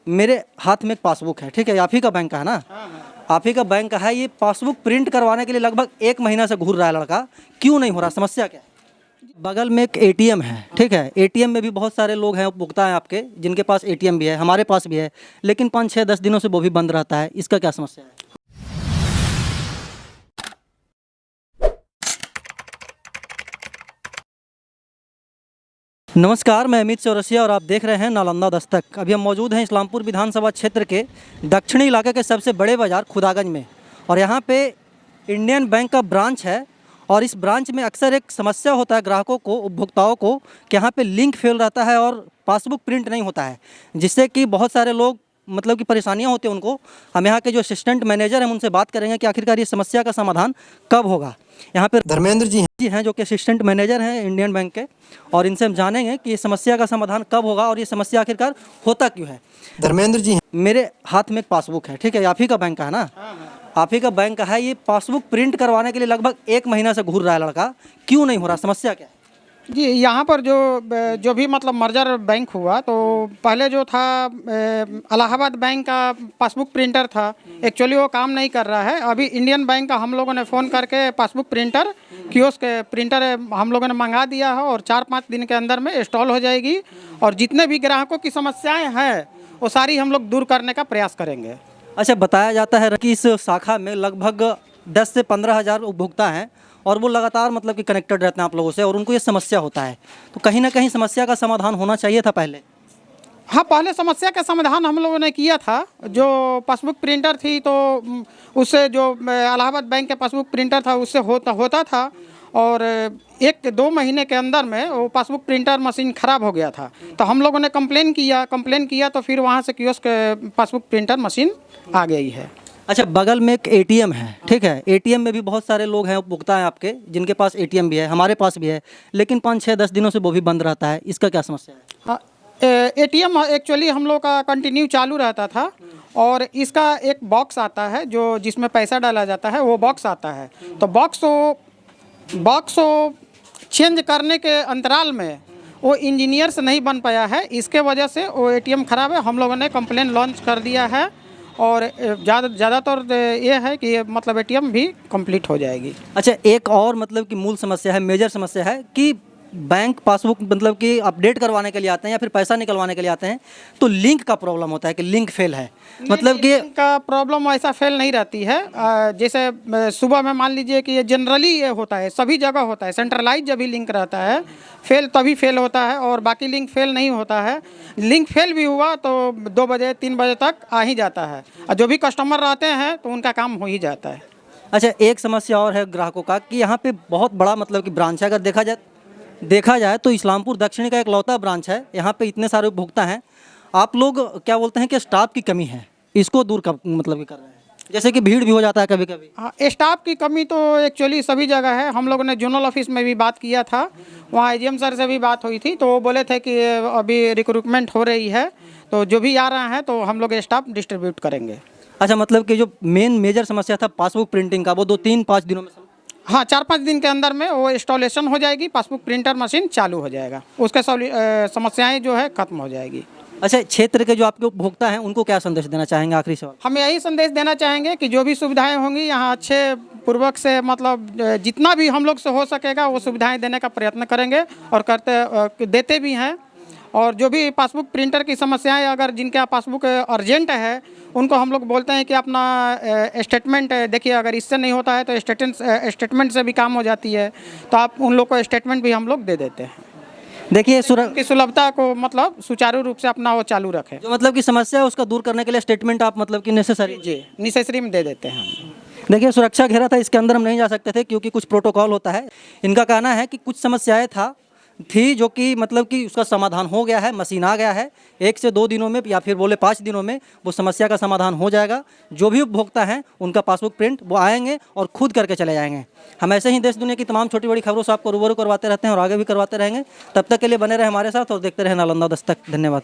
मेरे हाथ में एक पासबुक है, ठीक है, आप ही का बैंक का है ना? आप ही का बैंक का है। ये पासबुक प्रिंट करवाने के लिए लगभग 1 महीना से घूर रहा है लड़का, क्यों नहीं हो रहा, समस्या क्या है? बगल में एक एटीएम है, ठीक है, एटीएम में भी बहुत सारे लोग हैं, उपभोक्ता हैं आपके, जिनके पास एटीएम भी है, हमारे पास भी है, लेकिन 5, 6, 10 दिनों से वो भी बंद रहता है। इसका क्या समस्या है? नमस्कार, मैं अमित चौरसिया और आप देख रहे हैं नालंदा दस्तक। अभी हम मौजूद हैं इस्लामपुर विधानसभा क्षेत्र के दक्षिणी इलाके के सबसे बड़े बाज़ार खुदागंज में, और यहाँ पे इंडियन बैंक का ब्रांच है। और इस ब्रांच में अक्सर एक समस्या होता है ग्राहकों को, उपभोक्ताओं को, कि यहाँ पे लिंक फेल रहता है और पासबुक प्रिंट नहीं होता है, जिससे कि बहुत सारे लोग मतलब कि परेशानियाँ होती हैं उनको। हम यहाँ के जो असिस्टेंट मैनेजर हैं उनसे बात करेंगे कि आखिरकार ये समस्या का समाधान कब होगा। यहाँ पर धर्मेंद्र जी हैं जो कि असिस्टेंट मैनेजर हैं इंडियन बैंक के, और इनसे हम जानेंगे कि ये समस्या का समाधान कब होगा और ये समस्या आखिरकार होता क्यों है। धर्मेंद्र जी, मेरे हाथ में एक पासबुक है, ठीक है, आप ही का बैंक का है ना? आप ही का बैंक का है। ये पासबुक प्रिंट करवाने के लिए लगभग 1 महीना से घूर रहा है लड़का, क्यों नहीं हो रहा, समस्या क्या है? जी, यहाँ पर जो भी मतलब मर्जर बैंक हुआ, तो पहले जो था इलाहाबाद बैंक का पासबुक प्रिंटर था, एक्चुअली वो काम नहीं कर रहा है। अभी इंडियन बैंक का हम लोगों ने फ़ोन करके पासबुक प्रिंटर, कियोस्क प्रिंटर हम लोगों ने मंगा दिया है, और 4-5 दिन के अंदर में इंस्टॉल हो जाएगी। और जितने भी ग्राहकों की समस्याएँ हैं वो सारी हम लोग दूर करने का प्रयास करेंगे। अच्छा, बताया जाता है कि इस शाखा में लगभग 10 से 15 हज़ार उपभोक्ता हैं, और वो लगातार मतलब कि कनेक्टेड रहते हैं आप लोगों से, और उनको ये समस्या होता है, तो कहीं ना कहीं समस्या का समाधान होना चाहिए था पहले। हाँ, पहले समस्या का समाधान हम लोगों ने किया था। जो पासबुक प्रिंटर थी, तो उससे जो इलाहाबाद बैंक के पासबुक प्रिंटर था उससे होता था, और 1-2 महीने के अंदर में वो पासबुक प्रिंटर मशीन ख़राब हो गया था। तो हम लोगों ने कंप्लेन किया तो फिर वहाँ से कियोस्क पासबुक प्रिंटर मशीन आ गई है। अच्छा, बगल में एक एटीएम है, ठीक है, एटीएम में भी बहुत सारे लोग हैं, उपभोक्ता हैं आपके, जिनके पास एटीएम भी है, हमारे पास भी है, लेकिन 5, 6, 10 दिनों से वो भी बंद रहता है। इसका क्या समस्या है? हाँ, एटीएम एक्चुअली हम लोग का कंटिन्यू चालू रहता था, और इसका एक बॉक्स आता है जो जिसमें पैसा डाला जाता है, वो बॉक्स आता है। तो बॉक्स चेंज करने के अंतराल में वो इंजीनियर से नहीं बन पाया है, इसके वजह से वो एटीएम ख़राब है। हम लोगों ने कंप्लेन लॉन्च कर दिया है, और ज़्यादातर ये है कि मतलब एटीएम भी कंप्लीट हो जाएगी। अच्छा, एक और मतलब कि मूल समस्या है, मेजर समस्या है कि बैंक पासबुक मतलब कि अपडेट करवाने के लिए आते हैं या फिर पैसा निकलवाने के लिए आते हैं, तो लिंक का प्रॉब्लम होता है कि लिंक फेल है, मतलब कि लिंक का प्रॉब्लम ऐसा फेल नहीं रहती है। जैसे सुबह में मान लीजिए कि ये जनरली ये होता है, सभी जगह होता है, सेंट्रलाइज जब भी लिंक रहता है तभी फेल होता है, और बाकी लिंक फेल नहीं होता है। लिंक फेल भी हुआ तो 2 बजे 3 बजे तक आ ही जाता है, और जो भी कस्टमर रहते हैं तो उनका काम हो ही जाता है। अच्छा, एक समस्या और है ग्राहकों का कि यहाँ पे बहुत बड़ा मतलब कि ब्रांच है। अगर देखा जाए तो इस्लामपुर दक्षिणी का इकलौता ब्रांच है, यहाँ पे इतने सारे उपभोक्ता हैं। आप लोग क्या बोलते हैं कि स्टाफ की कमी है, इसको दूर कर मतलब कि कर रहे हैं, जैसे कि भीड़ भी हो जाता है कभी कभी। हाँ, स्टाफ की कमी तो एक्चुअली सभी जगह है। हम लोगों ने जोनल ऑफिस में भी बात किया था, वहाँ एजीएम सर से भी बात हुई थी, तो वो बोले थे कि अभी रिक्रूटमेंट हो रही है, तो जो भी आ रहा है तो हम लोग स्टाफ डिस्ट्रीब्यूट करेंगे। अच्छा, मतलब कि जो मेजर समस्या था पासबुक प्रिंटिंग का, वो 2-3-5 दिनों में हाँ, 4-5 दिन के अंदर में वो इंस्टॉलेशन हो जाएगी, पासबुक प्रिंटर मशीन चालू हो जाएगा, उसके समस्याएं जो है खत्म हो जाएगी। अच्छा, क्षेत्र के जो आपके उपभोक्ता हैं उनको क्या संदेश देना चाहेंगे, आखिरी सवाल? हम यही संदेश देना चाहेंगे कि जो भी सुविधाएं होंगी यहाँ अच्छे पूर्वक से, मतलब जितना भी हम लोग से हो सकेगा वो सुविधाएं देने का प्रयत्न करेंगे, और देते भी हैं। और जो भी पासबुक प्रिंटर की समस्याएं, अगर जिनका पासबुक अर्जेंट है, उनको हम लोग बोलते हैं कि अपना स्टेटमेंट देखिए, अगर इससे नहीं होता है तो स्टेटमेंट से भी काम हो जाती है, तो आप उन लोग को स्टेटमेंट भी हम लोग दे देते हैं। देखिए, की सुलभता को मतलब सुचारू रूप से अपना वो चालू रखें। जो मतलब कि समस्या है उसका दूर करने के लिए स्टेटमेंट आप मतलब कि नेसेसरी में दे देते हैं हम। देखिए, सुरक्षा घेरा था, इसके अंदर हम नहीं जा सकते थे क्योंकि कुछ प्रोटोकॉल होता है। इनका कहना है कि कुछ समस्याएं थी जो कि मतलब कि उसका समाधान हो गया है, मशीन आ गया है, 1 से 2 दिनों में या फिर बोले 5 दिनों में वो समस्या का समाधान हो जाएगा। जो भी उपभोक्ता हैं उनका पासबुक प्रिंट वो आएंगे और खुद करके चले जाएंगे। हम ऐसे ही देश दुनिया की तमाम छोटी बड़ी खबरों से आपको रूबरू करवाते रहते हैं और आगे भी करवाते रहेंगे। तब तक के लिए बने रहे हमारे साथ और देखते रहे नालंदा दस्तक। धन्यवाद।